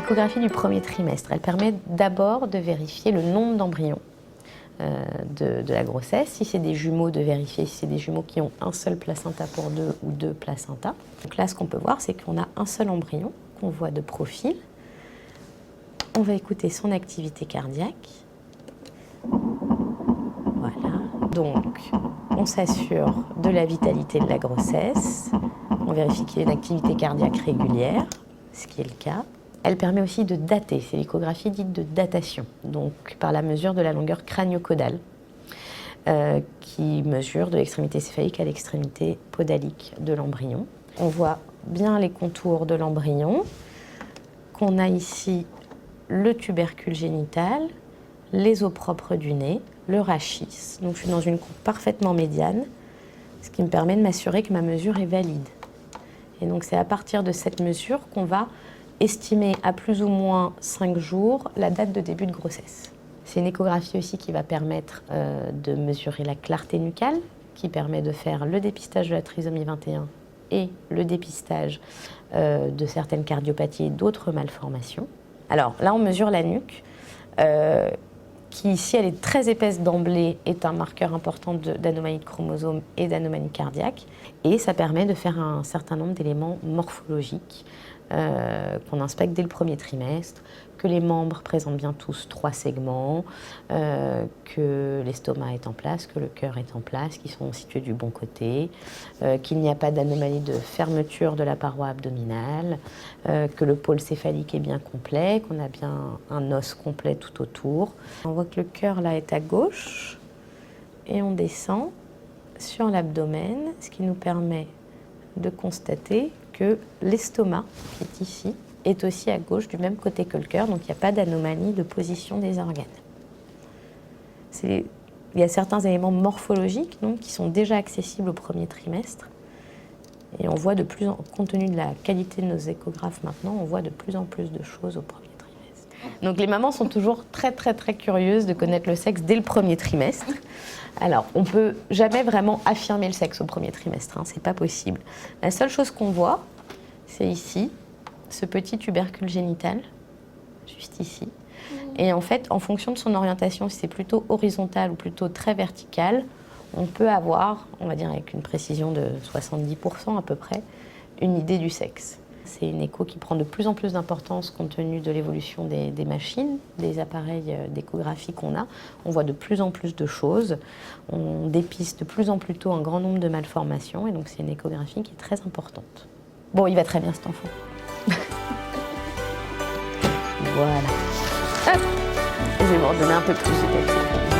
L'échographie du premier trimestre, elle permet d'abord de vérifier le nombre d'embryons de la grossesse. Si c'est des jumeaux, de vérifier si c'est des jumeaux qui ont un seul placenta pour deux ou deux placentas. Donc là, ce qu'on peut voir, c'est qu'on a un seul embryon qu'on voit de profil. On va écouter son activité cardiaque. Voilà. Donc, on s'assure de la vitalité de la grossesse. On vérifie qu'il y a une activité cardiaque régulière, ce qui est le cas. Elle permet aussi de dater, c'est l'échographie dite de datation, donc par la mesure de la longueur crânio-caudale, qui mesure de l'extrémité céphalique à l'extrémité podalique de l'embryon. On voit bien les contours de l'embryon, qu'on a ici le tubercule génital, les os propres du nez, le rachis. Donc je suis dans une coupe parfaitement médiane, ce qui me permet de m'assurer que ma mesure est valide. Et donc c'est à partir de cette mesure qu'on va estimer à plus ou moins 5 jours la date de début de grossesse. C'est une échographie aussi qui va permettre de mesurer la clarté nucale, qui permet de faire le dépistage de la trisomie 21 et le dépistage de certaines cardiopathies et d'autres malformations. Alors là, on mesure la nuque, qui, si elle est très épaisse d'emblée, est un marqueur important d'anomalie de chromosomes et d'anomalie cardiaque. Et ça permet de faire un certain nombre d'éléments morphologiques qu'on inspecte dès le premier trimestre, que les membres présentent bien tous 3 segments, que l'estomac est en place, que le cœur est en place, qu'ils sont situés du bon côté, qu'il n'y a pas d'anomalie de fermeture de la paroi abdominale, que le pôle céphalique est bien complet, qu'on a bien un os complet tout autour. On voit que le cœur là est à gauche et on descend sur l'abdomen, ce qui nous permet de constater que l'estomac, qui est ici, est aussi à gauche du même côté que le cœur, donc il n'y a pas d'anomalie de position des organes. Il y a certains éléments morphologiques donc, qui sont déjà accessibles au premier trimestre, et on voit compte tenu de la qualité de nos échographes maintenant, on voit de plus en plus de choses au premier trimestre. Donc les mamans sont toujours très curieuses de connaître le sexe dès le premier trimestre. Alors, on ne peut jamais vraiment affirmer le sexe au premier trimestre, hein, c'est pas possible. La seule chose qu'on voit, c'est ici, ce petit tubercule génital, juste ici. Et en fait, en fonction de son orientation, si c'est plutôt horizontal ou plutôt très vertical, on peut avoir, on va dire avec une précision de 70% à peu près, une idée du sexe. C'est une écho qui prend de plus en plus d'importance compte tenu de l'évolution des machines, des appareils d'échographie qu'on a. On voit de plus en plus de choses, on dépiste de plus en plus tôt un grand nombre de malformations et donc c'est une échographie qui est très importante. Bon, il va très bien cet enfant. Voilà. Hop. Je vais m'en donner un peu plus peut-être.